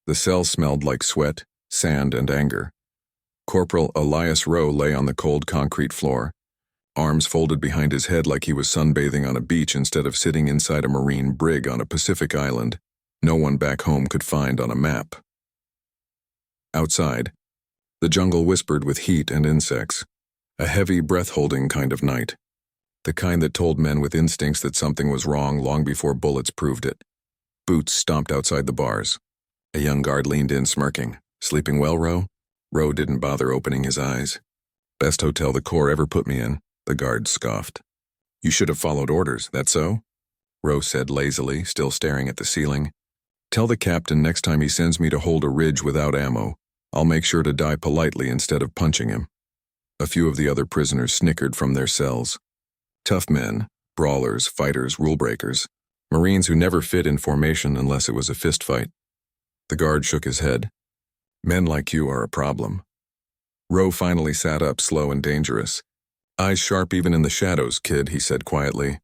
The cell smelled like sweat, sand, and anger. Corporal Elias Rowe lay on the cold concrete floor, arms folded behind his head like he was sunbathing on a beach instead of sitting inside a marine brig on a Pacific island no one back home could find on a map. Outside, the jungle whispered with heat and insects, a heavy, breath-holding kind of night, the kind that told men with instincts that something was wrong long before bullets proved it. Boots stomped outside the bars. A young guard leaned in, smirking. "Sleeping well, Rowe?" Rowe didn't bother opening his eyes. "Best hotel the Corps ever put me in," the guard scoffed. "You should have followed orders, that so?" Rowe said lazily, still staring at the ceiling. "Tell the captain next time he sends me to hold a ridge without ammo, I'll make sure to die politely instead of punching him." A few of the other prisoners snickered from their cells. Tough men, brawlers, fighters, rule breakers, Marines who never fit in formation unless it was a fist fight. The guard shook his head. "Men like you are a problem." Rowe finally sat up, slow and dangerous. "Eyes sharp even in the shadows, kid," he said quietly.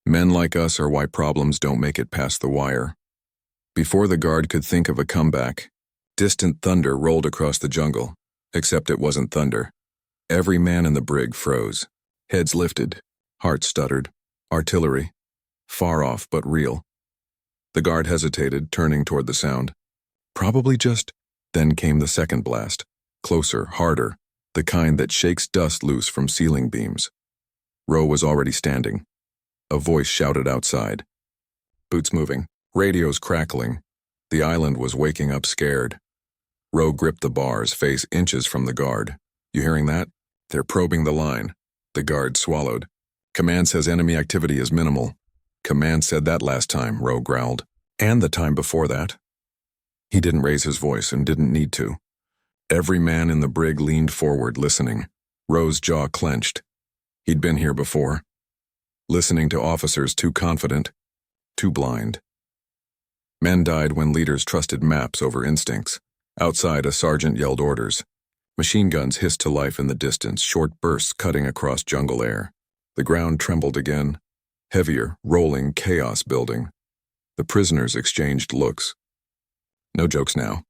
"Men like us are why problems don't make it past the wire." Before the guard could think of a comeback, distant thunder rolled across the jungle, except it wasn't thunder. Every man in the brig froze. Heads lifted, hearts stuttered. Artillery. Far off but real. The guard hesitated, turning toward the sound. Probably just... Then came the second blast. Closer, harder, the kind that shakes dust loose from ceiling beams. Rowe was already standing. A voice shouted outside. Boots moving, radios crackling. The island was waking up scared. Rowe gripped the bars, face inches from the guard. "You hearing that? They're probing the line." The guard swallowed. "Command says enemy activity is minimal." "Command said that last time," Rowe growled. "And the time before that." He didn't raise his voice and didn't need to. Every man in the brig leaned forward, listening. Rowe's jaw clenched. He'd been here before. Listening to officers too confident, too blind. Men died when leaders trusted maps over instincts. Outside, a sergeant yelled orders. Machine guns hissed to life in the distance, short bursts cutting across jungle air. The ground trembled again. Heavier, rolling chaos building. The prisoners exchanged looks. No jokes now.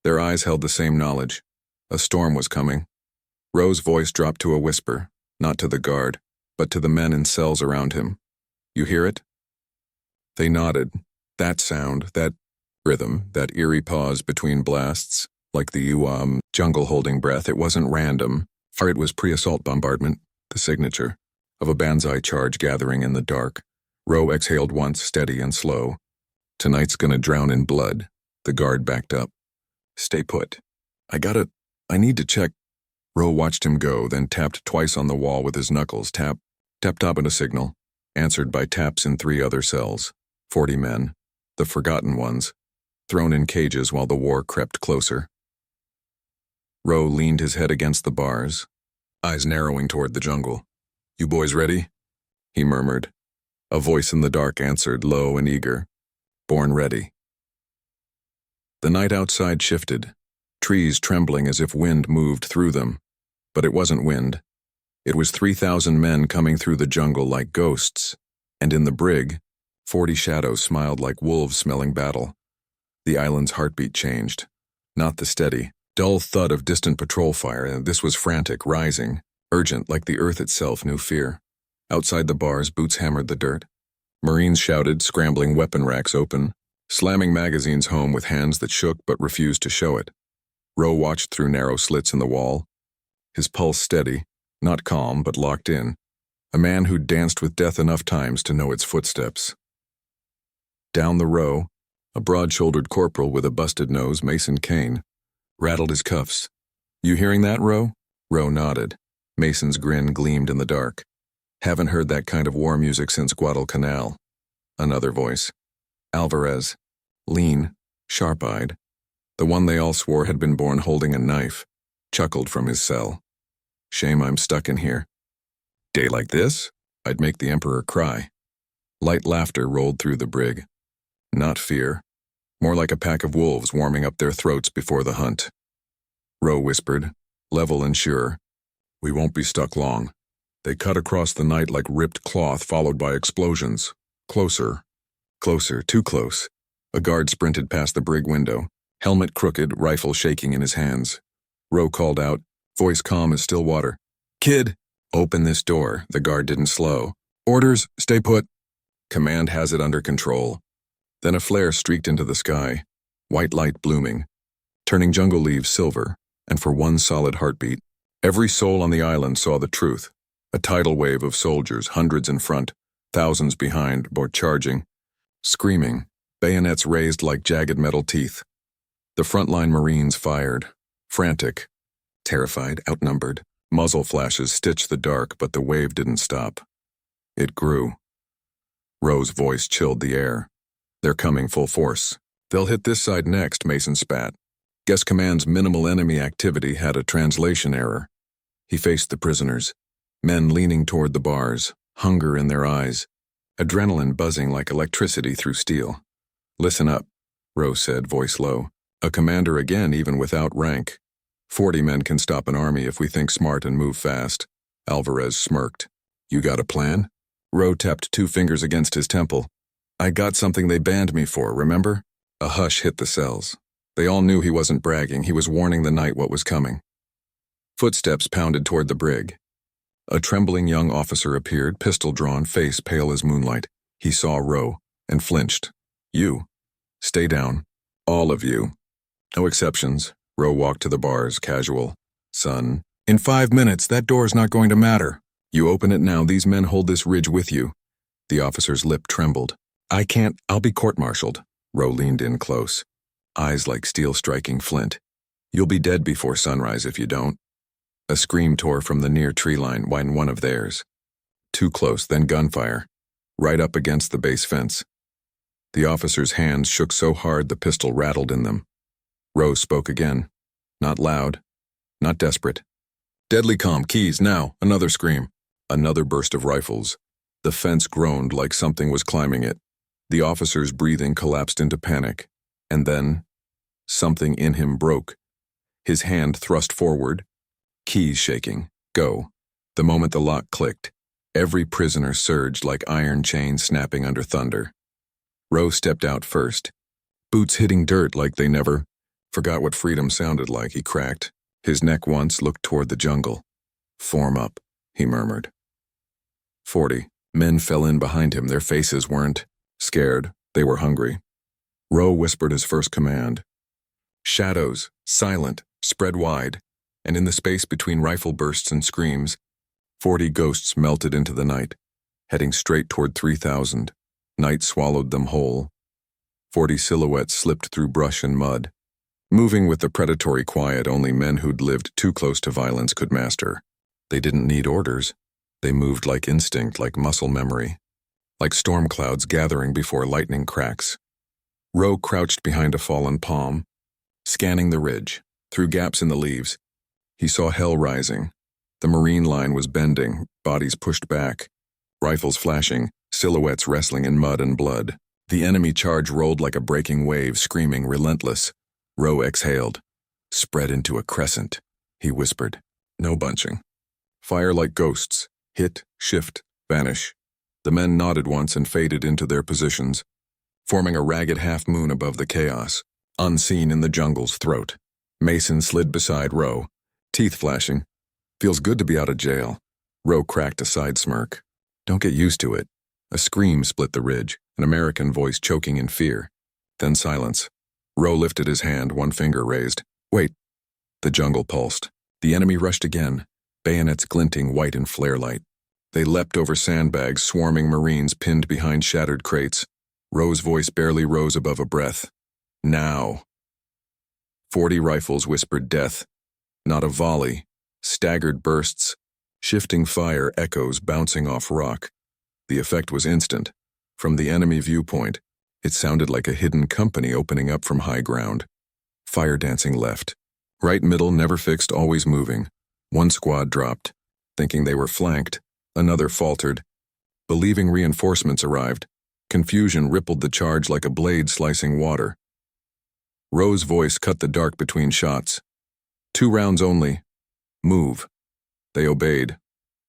Their eyes held the same knowledge. A storm was coming. Rowe's voice dropped to a whisper, not to the guard, but to the men in cells around him. "You hear it?" They nodded. That sound, that rhythm, that eerie pause between blasts, like the jungle holding breath, it wasn't random, for it was pre-assault bombardment, the signature, of a Banzai charge gathering in the dark. Rowe exhaled once, steady and slow. "Tonight's gonna drown in blood." The guard backed up. "Stay put. I need to check." Rowe watched him go, then tapped twice on the wall with his knuckles. Tap, tap, tap, and a signal, answered by taps in 3 other cells. 40 men, the forgotten ones, thrown in cages while the war crept closer. Rowe leaned his head against the bars, eyes narrowing toward the jungle. "You boys ready?" he murmured. A voice in the dark answered, low and eager. "Born ready." The night outside shifted, trees trembling as if wind moved through them. But it wasn't wind. It was 3,000 men coming through the jungle like ghosts, and in the brig, 40 shadows smiled like wolves smelling battle. The island's heartbeat changed. Not the steady, dull thud of distant patrol fire. This was frantic, rising, urgent, like the earth itself knew fear. Outside the bars, Boots hammered the dirt. Marines shouted, scrambling weapon racks open, slamming magazines home with hands that shook but refused to show it. Rowe watched through narrow slits in the wall, his pulse steady, not calm but locked in, a man who'd danced with death enough times to know its footsteps. Down the row, a broad-shouldered corporal with a busted nose, Mason Kane, rattled his cuffs. "You hearing that, Rowe?" Rowe nodded. Mason's grin gleamed in the dark. "Haven't heard that kind of war music since Guadalcanal." Another voice. Alvarez, lean, sharp-eyed, the one they all swore had been born holding a knife, chuckled from his cell. "Shame I'm stuck in here. Day like this, I'd make the Emperor cry." Light laughter rolled through the brig. Not fear, more like a pack of wolves warming up their throats before the hunt. Rowe whispered, level and sure, "We won't be stuck long." They cut across the night like ripped cloth followed by explosions. Closer. Closer, too close. A guard sprinted past the brig window. Helmet crooked, rifle shaking in his hands. Rowe called out, voice calm as still water. Kid, open this door. The guard didn't slow. Orders, stay put. Command has it under control. Then a flare streaked into the sky, white light blooming, turning jungle leaves silver, and for one solid heartbeat, every soul on the island saw the truth. A tidal wave of soldiers, hundreds in front, thousands behind, or charging, screaming, bayonets raised like jagged metal teeth. The frontline Marines fired, frantic, terrified, outnumbered. Muzzle flashes stitched the dark, but the wave didn't stop. It grew. Rowe's voice chilled the air. They're coming full force. They'll hit this side next, Mason spat. Guess Command's minimal enemy activity had a translation error. He faced the prisoners, men leaning toward the bars, hunger in their eyes, adrenaline buzzing like electricity through steel. Listen up, Rowe said, voice low. A commander again, even without rank. 40 men can stop an army if we think smart and move fast. Alvarez smirked. You got a plan? Rowe tapped 2 fingers against his temple. I got something they banned me for, remember? A hush hit the cells. They all knew he wasn't bragging. He was warning the night what was coming. Footsteps pounded toward the brig. A trembling young officer appeared, pistol drawn, face pale as moonlight. He saw Rowe and flinched. You. Stay down. All of you. No exceptions. Rowe walked to the bars, casual. Son, in 5 minutes, that door's not going to matter. You open it now, these men hold this ridge with you. The officer's lip trembled. I can't, I'll be court-martialed. Rowe leaned in close, eyes like steel striking flint. You'll be dead before sunrise if you don't. A scream tore from the near tree line, one of theirs. Too close, then gunfire, right up against the base fence. The officer's hands shook so hard the pistol rattled in them. Rowe spoke again. Not loud, not desperate. Deadly calm, keys, now, another scream. Another burst of rifles. The fence groaned like something was climbing it. The officer's breathing collapsed into panic. And then, something in him broke. His hand thrust forward, keys shaking. Go. The moment the lock clicked, every prisoner surged like iron chains snapping under thunder. Rowe stepped out first. Boots hitting dirt like they never forgot what freedom sounded like, he cracked. His neck once looked toward the jungle. Form up, he murmured. 40 men fell in behind him. Their faces weren't scared. They were hungry. Rowe whispered his first command. Shadows, silent, spread wide, and in the space between rifle bursts and screams, 40 ghosts melted into the night, heading straight toward 3,000. Night swallowed them whole. 40 silhouettes slipped through brush and mud, moving with the predatory quiet only men who'd lived too close to violence could master. They didn't need orders. They moved like instinct, like muscle memory, like storm clouds gathering before lightning cracks. Rowe crouched behind a fallen palm, scanning the ridge. Through gaps in the leaves, he saw hell rising. The Marine line was bending, bodies pushed back, rifles flashing, silhouettes wrestling in mud and blood. The enemy charge rolled like a breaking wave, screaming, relentless. Rowe exhaled, spread into a crescent. He whispered, no bunching. Fire like ghosts, hit, shift, vanish. The men nodded once and faded into their positions, forming a ragged half-moon above the chaos, unseen in the jungle's throat. Mason slid beside Rowe, teeth flashing. Feels good to be out of jail. Rowe cracked a side smirk. Don't get used to it. A scream split the ridge, an American voice choking in fear. Then silence. Rowe lifted his hand, one finger raised. Wait. The jungle pulsed. The enemy rushed again, bayonets glinting white in flare light. They leapt over sandbags, swarming Marines pinned behind shattered crates. Rowe's voice barely rose above a breath. Now. 40 rifles whispered death. Not a volley. Staggered bursts. Shifting fire echoes bouncing off rock. The effect was instant. From the enemy viewpoint, it sounded like a hidden company opening up from high ground. Fire dancing left. Right middle, never fixed, always moving. One squad dropped. Thinking they were flanked, another faltered. Believing reinforcements arrived, confusion rippled the charge like a blade slicing water. Rowe's voice cut the dark between shots. 2 rounds only. Move. They obeyed.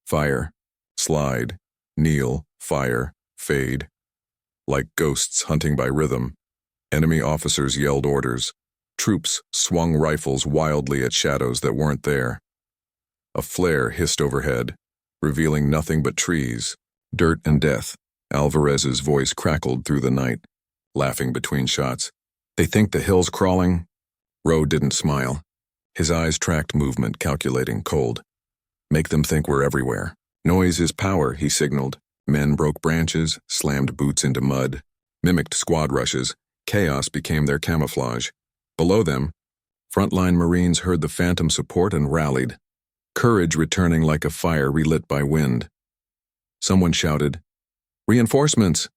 Fire. Slide. Kneel. Fire. Fade. Like ghosts hunting by rhythm, enemy officers yelled orders. Troops swung rifles wildly at shadows that weren't there. A flare hissed overhead, revealing nothing but trees, dirt, and death. Alvarez's voice crackled through the night, laughing between shots. They think the hill's crawling? Rowe didn't smile. His eyes tracked movement, calculating, cold. Make them think we're everywhere. Noise is power, he signaled. Men broke branches, slammed boots into mud, mimicked squad rushes. Chaos became their camouflage. Below them, frontline Marines heard the phantom support and rallied, courage returning like a fire relit by wind. Someone shouted, "Reinforcements!"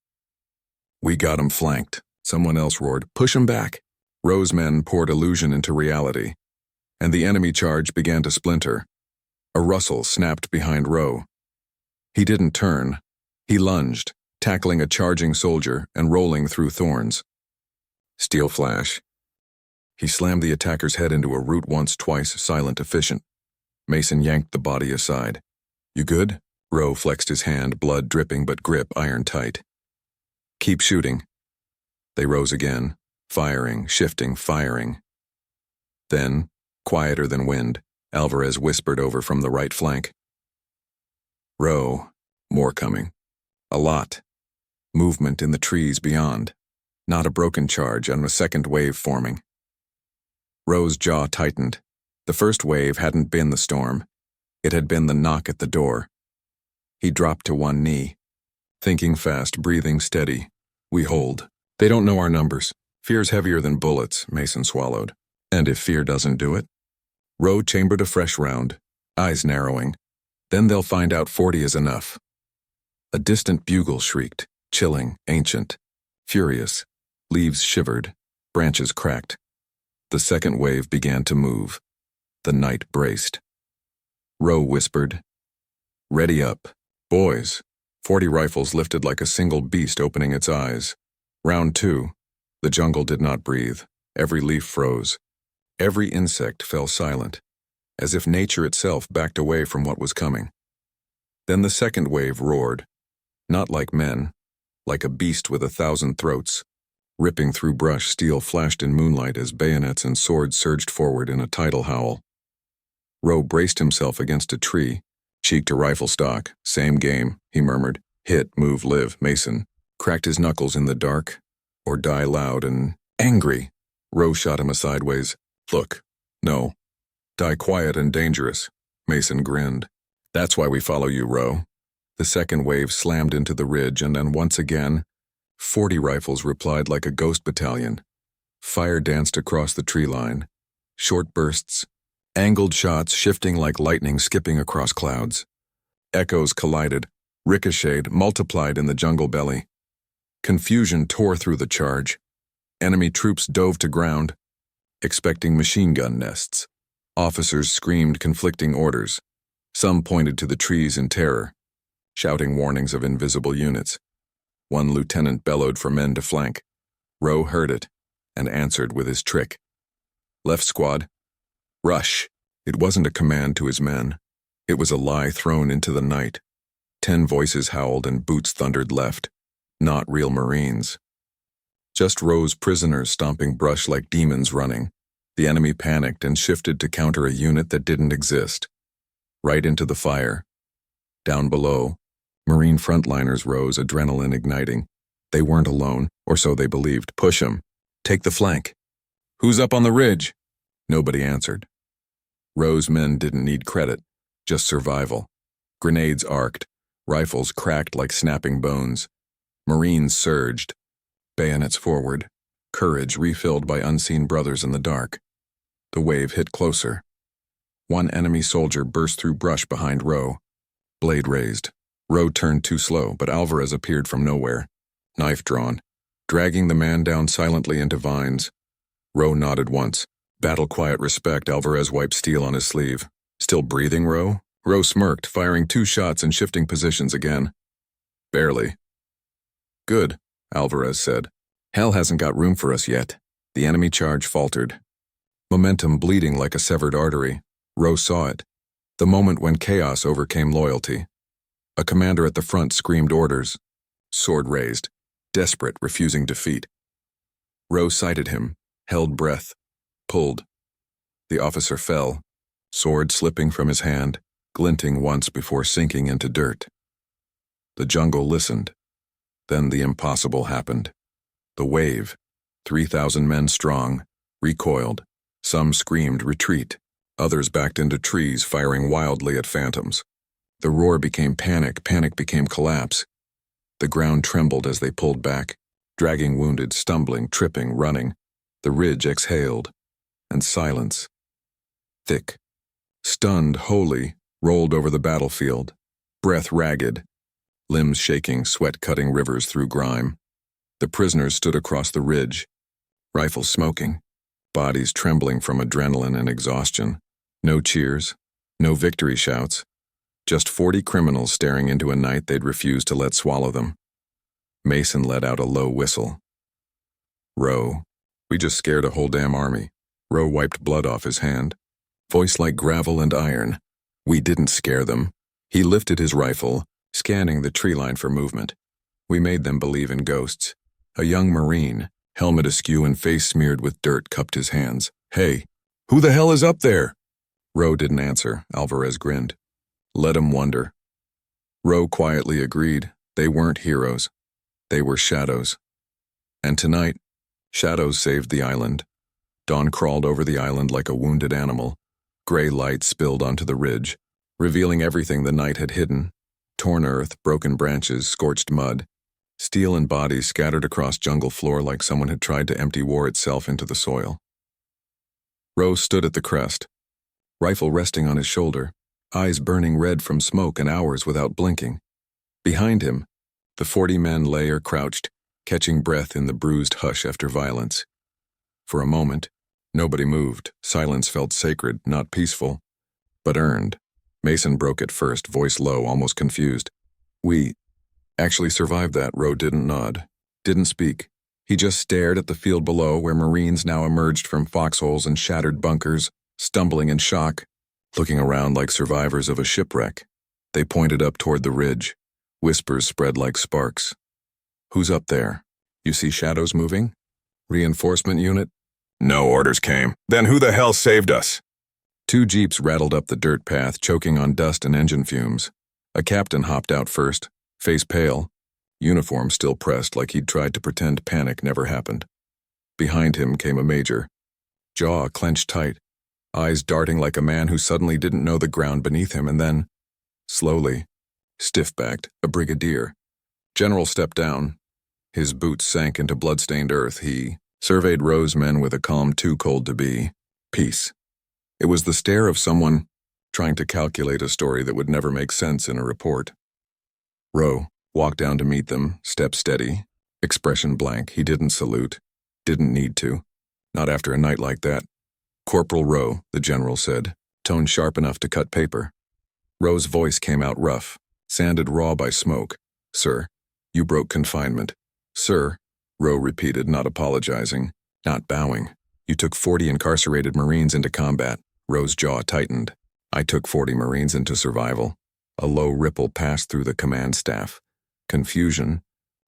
"We got 'em flanked," someone else roared. "Push 'em back." Rowe's men poured illusion into reality, and the enemy charge began to splinter. A rustle snapped behind Rowe. He didn't turn. He lunged, tackling a charging soldier and rolling through thorns. Steel flash. He slammed the attacker's head into a root once, twice, silent, efficient. Mason yanked the body aside. "You good?" Rowe flexed his hand, blood dripping but grip iron tight. "Keep shooting." They rose again, firing, shifting, firing. Then, quieter than wind, Alvarez whispered over from the right flank. "Rowe, more coming. A lot. Movement in the trees beyond. Not a broken charge, and a second wave forming." Rowe's jaw tightened. The first wave hadn't been the storm. It had been the knock at the door. He dropped to one knee. Thinking fast, breathing steady. "We hold. They don't know our numbers. Fear's heavier than bullets," Mason swallowed. "And if fear doesn't do it?" Rowe chambered a fresh round, eyes narrowing. "Then they'll find out 40 is enough." A distant bugle shrieked, chilling, ancient, furious. Leaves shivered, branches cracked. The second wave began to move. The night braced. Rowe whispered, "Ready up. Boys." 40 rifles lifted like a single beast opening its eyes. Round 2. The jungle did not breathe. Every leaf froze. Every insect fell silent, as if nature itself backed away from what was coming. Then the second wave roared, not like men, like a beast with 1,000 throats. Ripping through brush, steel flashed in moonlight as bayonets and swords surged forward in a tidal howl. Rowe braced himself against a tree, cheek to rifle stock. "Same game," he murmured. "Hit, move, live." Mason cracked his knuckles in the dark, or die loud and angry. Rowe shot him a sideways. "Look, no. Die quiet and dangerous." Mason grinned. "That's why we follow you, Rowe." The second wave slammed into the ridge, and then once again, 40 rifles replied like a ghost battalion. Fire danced across the tree line. Short bursts, angled shots shifting like lightning skipping across clouds. Echoes collided, ricocheted, multiplied in the jungle belly. Confusion tore through the charge. Enemy troops dove to ground, expecting machine gun nests. Officers screamed conflicting orders. Some pointed to the trees in terror, shouting warnings of invisible units. One lieutenant bellowed for men to flank. Rowe heard it and answered with his trick. "Left squad, rush." It wasn't a command to his men. It was a lie thrown into the night. 10 voices howled and boots thundered left. Not real Marines. Just Rowe's prisoners stomping brush like demons running. The enemy panicked and shifted to counter a unit that didn't exist. Right into the fire. Down below, Marine frontliners rose, adrenaline igniting. They weren't alone, or so they believed. "Push 'em. Take the flank." "Who's up on the ridge?" Nobody answered. Rowe's men didn't need credit, just survival. Grenades arced, rifles cracked like snapping bones. Marines surged, bayonets forward, courage refilled by unseen brothers in the dark. The wave hit closer. One enemy soldier burst through brush behind Rowe, blade raised. Rowe turned too slow, but Alvarez appeared from nowhere, knife drawn, dragging the man down silently into vines. Rowe nodded once. Battle-quiet respect. Alvarez wiped steel on his sleeve. "Still breathing, Rowe?" Rowe smirked, firing 2 shots and shifting positions again. "Barely." "Good," Alvarez said. "Hell hasn't got room for us yet." The enemy charge faltered. Momentum bleeding like a severed artery. Rowe saw it. The moment when chaos overcame loyalty. A commander at the front screamed orders. Sword raised, desperate, refusing defeat. Rowe sighted him, held breath. pulled. The officer fell, sword slipping from his hand, glinting once before sinking into dirt. The jungle listened. Then the impossible happened. The wave, 3,000 men strong, recoiled. Some screamed retreat. Others backed into trees, firing wildly at phantoms. The roar became panic, panic became collapse. The ground trembled as they pulled back, dragging wounded, stumbling, tripping, running. The ridge exhaled, and silence, thick, stunned, holy, rolled over the battlefield, breath ragged, limbs shaking, sweat cutting rivers through grime. The prisoners stood across the ridge, rifles smoking, bodies trembling from adrenaline and exhaustion. No cheers, no victory shouts, just 40 criminals staring into a night they'd refused to let swallow them. Mason let out a low whistle. Rowe, we just scared a whole damn army. Rowe wiped blood off his hand. Voice like gravel and iron. We didn't scare them. He lifted his rifle, scanning the tree line for movement. We made them believe in ghosts. A young Marine, helmet askew and face smeared with dirt, cupped his hands. Hey, who the hell is up there? Rowe didn't answer. Alvarez grinned. Let him wonder. Rowe quietly agreed. They weren't heroes. They were shadows. And tonight, shadows saved the island. Dawn crawled over the island like a wounded animal. Gray light spilled onto the ridge, revealing everything the night had hidden. Torn earth, broken branches, scorched mud. Steel and bodies scattered across jungle floor like someone had tried to empty war itself into the soil. Rowe stood at the crest, rifle resting on his shoulder, eyes burning red from smoke and hours without blinking. Behind him, the 40 men lay or crouched, catching breath in the bruised hush after violence. For a moment, nobody moved. Silence felt sacred, not peaceful, but earned. Mason broke it first, voice low, almost confused. We actually survived that. Rowe didn't nod, didn't speak. He just stared at the field below where Marines now emerged from foxholes and shattered bunkers, stumbling in shock, looking around like survivors of a shipwreck. They pointed up toward the ridge. Whispers spread like sparks. Who's up there? You see shadows moving? Reinforcement unit? No orders came. Then who the hell saved us? 2 jeeps rattled up the dirt path, choking on dust and engine fumes. A captain hopped out first, face pale, uniform still pressed like he'd tried to pretend panic never happened. Behind him came a major, jaw clenched tight, eyes darting like a man who suddenly didn't know the ground beneath him, and then, slowly, stiff-backed, a brigadier. General stepped down. His boots sank into blood-stained earth. He surveyed Rowe's men with a calm too cold to be. Peace. It was the stare of someone trying to calculate a story that would never make sense in a report. Rowe walked down to meet them, step steady, expression blank. He didn't salute, didn't need to, not after a night like that. Corporal Rowe, the general said, tone sharp enough to cut paper. Rowe's voice came out rough, sanded raw by smoke. Sir, you broke confinement. Sir, Rowe repeated, not apologizing, not bowing. You took 40 incarcerated Marines into combat. Rowe's jaw tightened. I took 40 Marines into survival. A low ripple passed through the command staff. Confusion.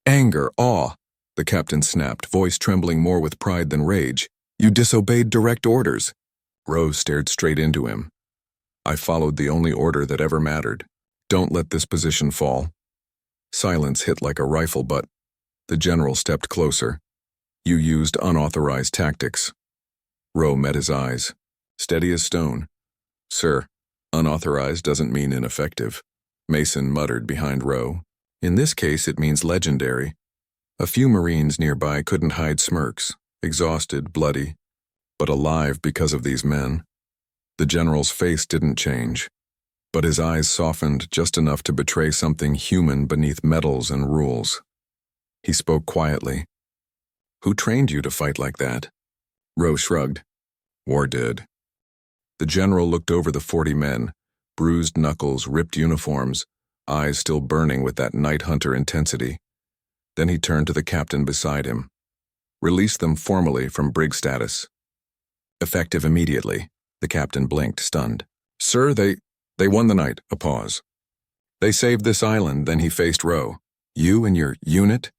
Anger, awe. The captain snapped, voice trembling more with pride than rage. You disobeyed direct orders. Rowe stared straight into him. I followed the only order that ever mattered. Don't let this position fall. Silence hit like a rifle butt. The general stepped closer. You used unauthorized tactics. Rowe met his eyes, steady as stone. Sir, unauthorized doesn't mean ineffective. Mason muttered behind Rowe. In this case, it means legendary. A few Marines nearby couldn't hide smirks, exhausted, bloody, but alive because of these men. The general's face didn't change, but his eyes softened just enough to betray something human beneath medals and rules. He spoke quietly. Who trained you to fight like that? Rowe shrugged. War did. The general looked over the 40 men, bruised knuckles, ripped uniforms, eyes still burning with that night hunter intensity. Then he turned to the captain beside him. Release them formally from Brig status. Effective immediately. The captain blinked, stunned. Sir, they won the night. A pause. They saved this island. Then he faced Rowe. You and your unit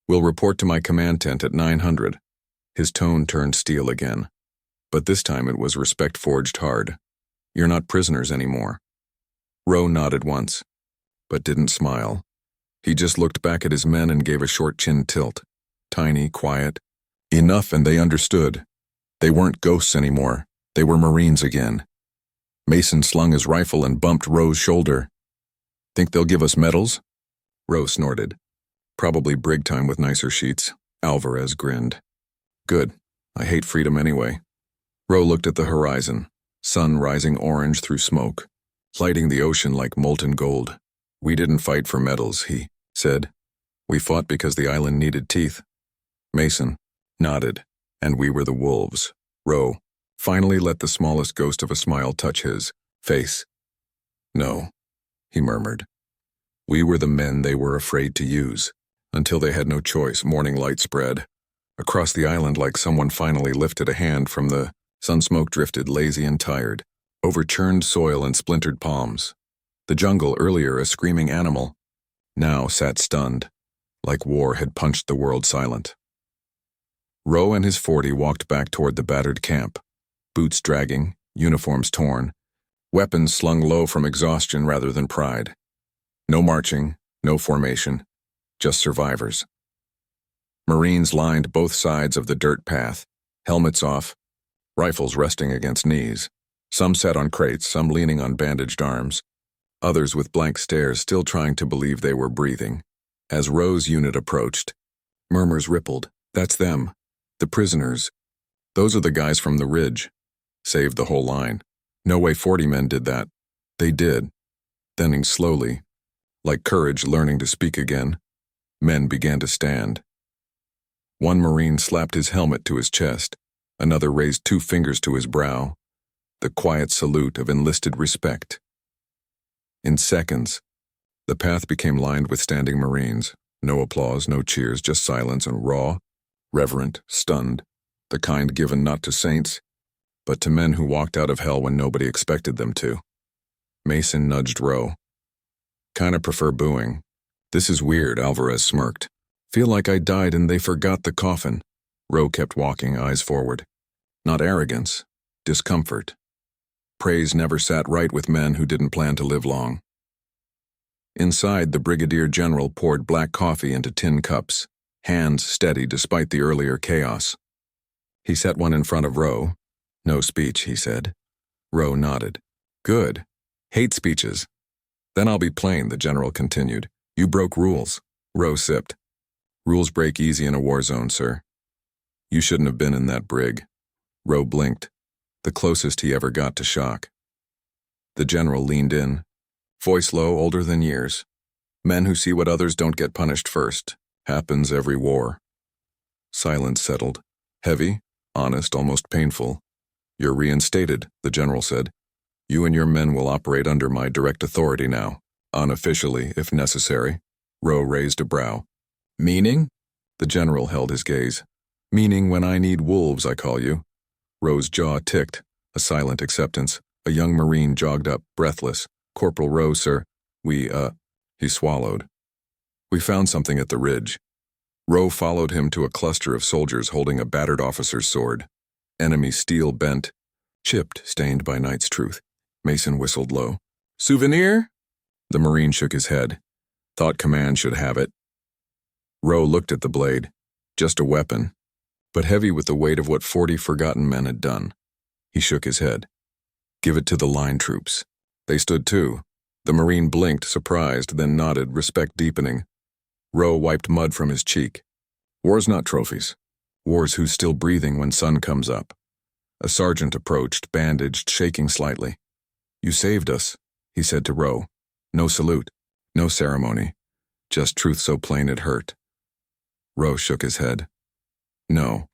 will report to my command tent at 900. His tone turned steel again. But this time it was respect forged hard. You're not prisoners anymore. Rowe nodded once, but didn't smile. He just looked back at his men and gave a short chin tilt. Tiny, quiet. Enough, and they understood. They weren't ghosts anymore. They were Marines again. Mason slung his rifle and bumped Rowe's shoulder. Think they'll give us medals? Rowe snorted. Probably Brig time with nicer sheets. Alvarez grinned. Good. I hate freedom anyway. Rowe looked at the horizon. Sun rising orange through smoke, lighting the ocean like molten gold. We didn't fight for medals, he said. We fought because the island needed teeth. Mason nodded, and we were the wolves. Rowe finally let the smallest ghost of a smile touch his face. No, he murmured. We were the men they were afraid to use. Until they had no choice, morning light spread. Across the island like someone finally lifted a hand from the sunsmoke drifted lazy and tired, over churned soil and splintered palms. The jungle, earlier a screaming animal, now sat stunned, like war had punched the world silent. Rowe and his 40 walked back toward the battered camp, boots dragging, uniforms torn, weapons slung low from exhaustion rather than pride. No marching, no formation, just survivors. Marines lined both sides of the dirt path, helmets off, rifles resting against knees. Some sat on crates, some leaning on bandaged arms, others with blank stares still trying to believe they were breathing. As Rowe's unit approached, murmurs rippled. That's them. The prisoners. Those are the guys from the ridge. Saved the whole line. No way 40 men did that. They did. Then slowly, like courage learning to speak again, men began to stand. One Marine slapped his helmet to his chest. Another raised 2 fingers to his brow. The quiet salute of enlisted respect. In seconds, the path became lined with standing Marines. No applause, no cheers, just silence and raw, reverent, stunned, the kind given not to saints, but to men who walked out of hell when nobody expected them to. Mason nudged Rowe. Kinda prefer booing. This is weird, Alvarez smirked. Feel like I died and they forgot the coffin. Rowe kept walking, eyes forward. Not arrogance, discomfort. Praise never sat right with men who didn't plan to live long. Inside, the brigadier general poured black coffee into tin cups, hands steady despite the earlier chaos. He set one in front of Rowe. No speech, he said. Rowe nodded. Good. Hate speeches. Then I'll be plain, the general continued. You broke rules. Rowe sipped. Rules break easy in a war zone, sir. You shouldn't have been in that brig. Rowe blinked, the closest he ever got to shock. The general leaned in, voice low, older than years. Men who see what others don't get punished first. Happens every war. Silence settled. Heavy, honest, almost painful. You're reinstated, the general said. You and your men will operate under my direct authority now. Unofficially, if necessary. Rowe raised a brow. Meaning? The general held his gaze. Meaning when I need wolves, I call you. Rowe's jaw ticked, a silent acceptance. A young Marine jogged up, breathless. Corporal Rowe, sir. He swallowed. We found something at the ridge. Rowe followed him to a cluster of soldiers holding a battered officer's sword. Enemy steel bent, chipped, stained by night's truth. Mason whistled low. Souvenir? The Marine shook his head. Thought command should have it. Rowe looked at the blade. Just a weapon, but heavy with the weight of what 40 forgotten men had done. He shook his head. Give it to the line troops. They stood too. The Marine blinked, surprised, then nodded, respect deepening. Rowe wiped mud from his cheek. War's not trophies. War's who's still breathing when sun comes up. A sergeant approached, bandaged, shaking slightly. You saved us, he said to Rowe. No salute, no ceremony, just truth so plain it hurt. Rowe shook his head. No,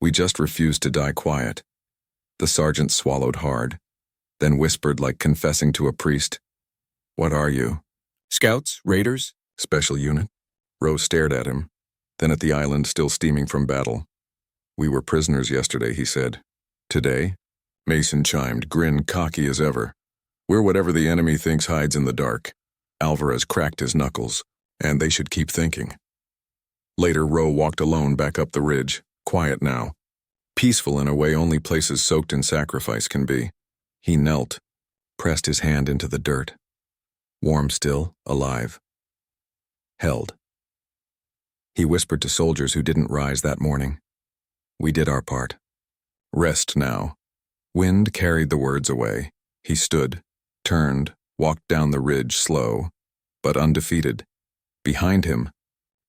we just refused to die quiet. The sergeant swallowed hard, then whispered like confessing to a priest. What are you? Scouts? Raiders? Special unit? Rowe stared at him, then at the island still steaming from battle. We were prisoners yesterday, he said. Today? Mason chimed, grin cocky as ever. We're whatever the enemy thinks hides in the dark. Alvarez cracked his knuckles, and they should keep thinking. Later, Rowe walked alone back up the ridge, quiet now. peaceful in a way only places soaked in sacrifice can be. He knelt, pressed his hand into the dirt. Warm still, alive. Held. He whispered to soldiers who didn't rise that morning. We did our part. Rest now. Wind carried the words away. He stood, turned, walked down the ridge slow, but undefeated. Behind him,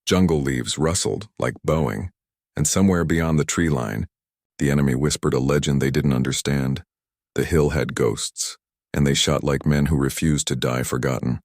jungle leaves rustled like bowing, and somewhere beyond the tree line, the enemy whispered a legend they didn't understand. The hill had ghosts, and they shot like men who refused to die forgotten.